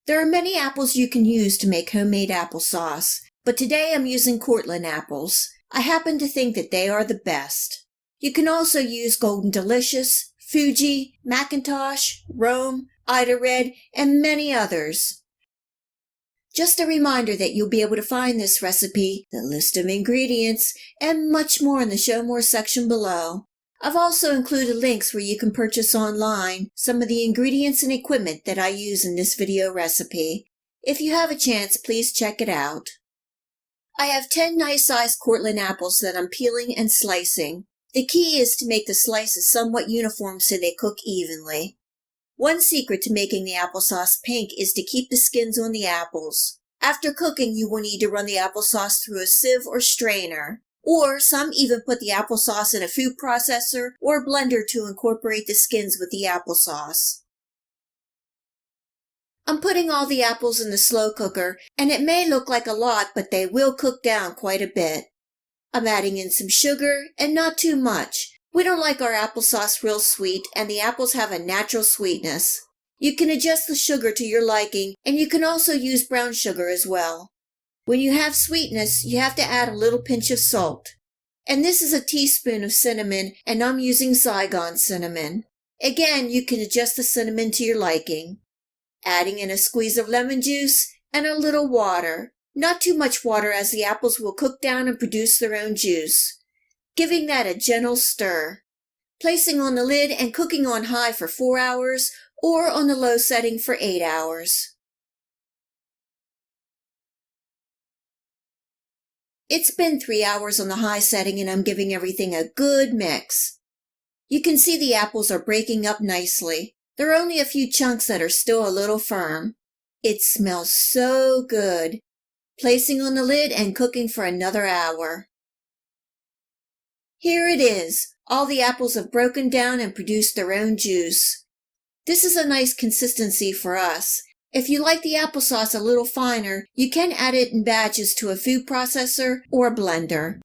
There are many apples you can use to make homemade applesauce, but today I'm using Cortland apples. I happen to think that they are the best. You can also use Golden Delicious, Fuji, Macintosh, Rome, Ida Red, and many others. Just a reminder that you'll be able to find this recipe, the list of ingredients, and much more in the Show More section below. I've also included links where you can purchase online some of the ingredients and equipment that I use in this video recipe. If you have a chance, please check it out. I have 10 nice-sized Cortland apples that I'm peeling and slicing. The key is to make the slices somewhat uniform so they cook evenly. One secret to making the applesauce pink is to keep the skins on the apples. After cooking, you will need to run the applesauce through a sieve or strainer. Or some even put the applesauce in a food processor or blender to incorporate the skins with the applesauce. I'm putting all the apples in the slow cooker, and it may look like a lot, but they will cook down quite a bit. I'm adding in some sugar, and not too much. We don't like our applesauce real sweet, and the apples have a natural sweetness. You can adjust the sugar to your liking, and you can also use brown sugar as well. When you have sweetness, you have to add a little pinch of salt. And this is a teaspoon of cinnamon, and I'm using Saigon cinnamon. Again, you can adjust the cinnamon to your liking. Adding in a squeeze of lemon juice and a little water. Not too much water, as the apples will cook down and produce their own juice. Giving that a gentle stir. Placing on the lid and cooking on high for 4 hours or on the low setting for 8 hours. It's been 3 hours on the high setting, and I'm giving everything a good mix. You can see the apples are breaking up nicely. There are only a few chunks that are still a little firm. It smells so good. Placing on the lid and cooking for another hour. Here it is. All the apples have broken down and produced their own juice. This is a nice consistency for us. If you like the applesauce a little finer, you can add it in batches to a food processor or blender.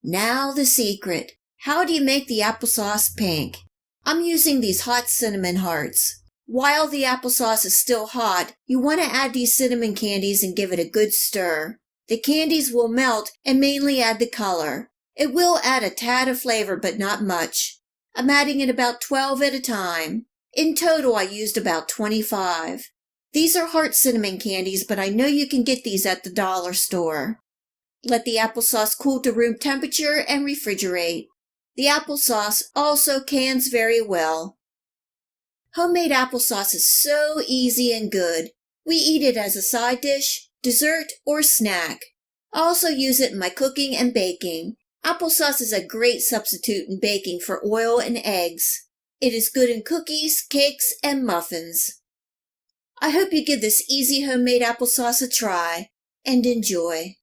Now the secret. How do you make the applesauce pink? I'm using these hot cinnamon hearts. While the applesauce is still hot, you want to add these cinnamon candies and give it a good stir. The candies will melt and mainly add the color. It will add a tad of flavor, but not much. I'm adding in about 12 at a time. In total, I used about 25. These are heart cinnamon candies, but I know you can get these at the dollar store. Let the applesauce cool to room temperature and refrigerate. The applesauce also cans very well. Homemade applesauce is so easy and good. We eat it as a side dish, dessert, or snack. I also use it in my cooking and baking. Applesauce is a great substitute in baking for oil and eggs. It is good in cookies, cakes, and muffins. I hope you give this easy homemade applesauce a try and enjoy.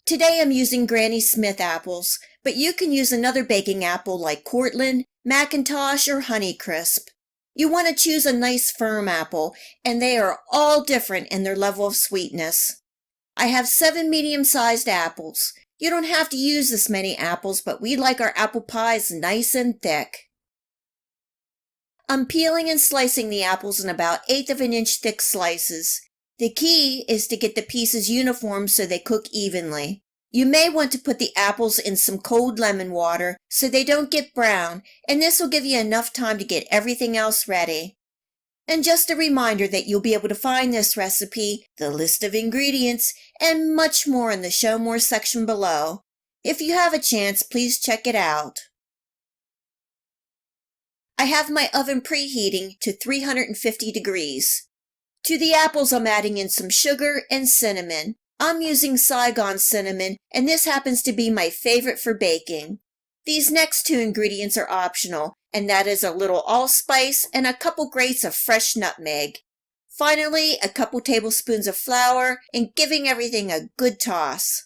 Today I'm using Granny Smith apples, but you can use another baking apple like Cortland, Macintosh, or Honeycrisp. You want to choose a nice firm apple, and they are all different in their level of sweetness. I have 7 medium-sized apples. You don't have to use this many apples, but we like our apple pies nice and thick. I'm peeling and slicing the apples in about 1/8 of an inch thick slices. The key is to get the pieces uniform so they cook evenly. You may want to put the apples in some cold lemon water so they don't get brown, and this will give you enough time to get everything else ready. And just a reminder that you'll be able to find this recipe, the list of ingredients, and much more in the Show More section below. If you have a chance, please check it out. I have my oven preheating to 350 degrees. To the apples, I'm adding in some sugar and cinnamon. I'm using Saigon cinnamon, and this happens to be my favorite for baking. These next 2 ingredients are optional, and that is a little allspice and a couple grates of fresh nutmeg. Finally, a couple tablespoons of flour, and giving everything a good toss.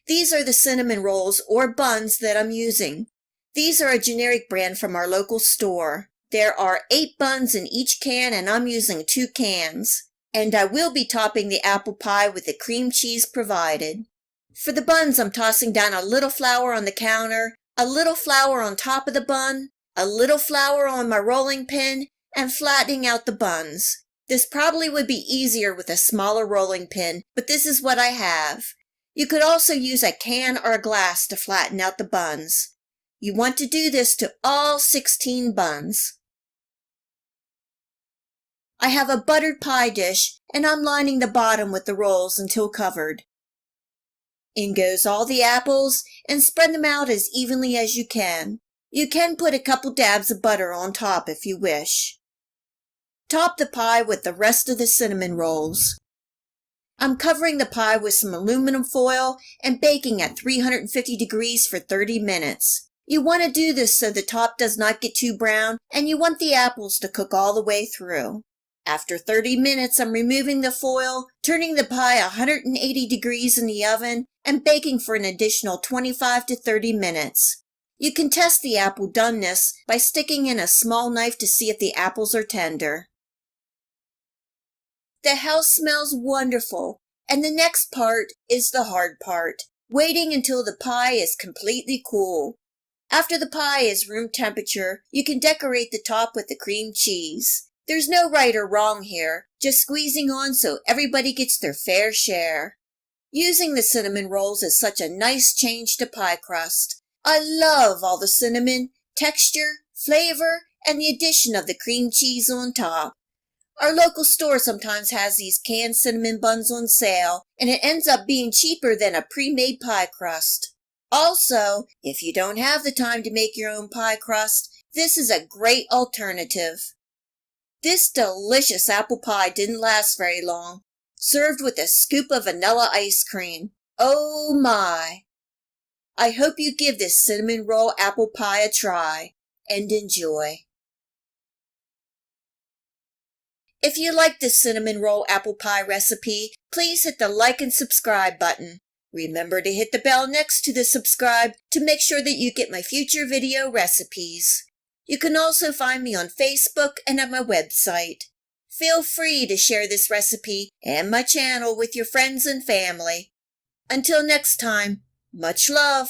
These are the cinnamon rolls or buns that I'm using. These are a generic brand from our local store. There are 8 buns in each can, and I'm using 2 cans. And I will be topping the apple pie with the cream cheese provided. For the buns, I'm tossing down a little flour on the counter, a little flour on top of the bun, a little flour on my rolling pin, and flattening out the buns. This probably would be easier with a smaller rolling pin, but this is what I have. You could also use a can or a glass to flatten out the buns. You want to do this to all 16 buns. I have a buttered pie dish, and I'm lining the bottom with the rolls until covered. In goes all the apples, and spread them out as evenly as you can. You can put a couple dabs of butter on top if you wish. Top the pie with the rest of the cinnamon rolls. I'm covering the pie with some aluminum foil and baking at 350 degrees for 30 minutes. You want to do this so the top does not get too brown, and you want the apples to cook all the way through. After 30 minutes, I'm removing the foil, turning the pie 180 degrees in the oven, and baking for an additional 25 to 30 minutes. You can test the apple doneness by sticking in a small knife to see if the apples are tender. The house smells wonderful, and the next part is the hard part, waiting until the pie is completely cool. After the pie is room temperature, you can decorate the top with the cream cheese. There's no right or wrong here, just squeezing on so everybody gets their fair share. Using the cinnamon rolls is such a nice change to pie crust. I love all the cinnamon, texture, flavor, and the addition of the cream cheese on top. Our local store sometimes has these canned cinnamon buns on sale, and it ends up being cheaper than a pre-made pie crust. Also, if you don't have the time to make your own pie crust, this is a great alternative. This delicious apple pie didn't last very long, served with a scoop of vanilla ice cream. Oh my! I hope you give this cinnamon roll apple pie a try, and enjoy. If you like this cinnamon roll apple pie recipe, please hit the like and subscribe button. Remember to hit the bell next to the subscribe to make sure that you get my future video recipes. You can also find me on Facebook and at my website. Feel free to share this recipe and my channel with your friends and family. Until next time, much love.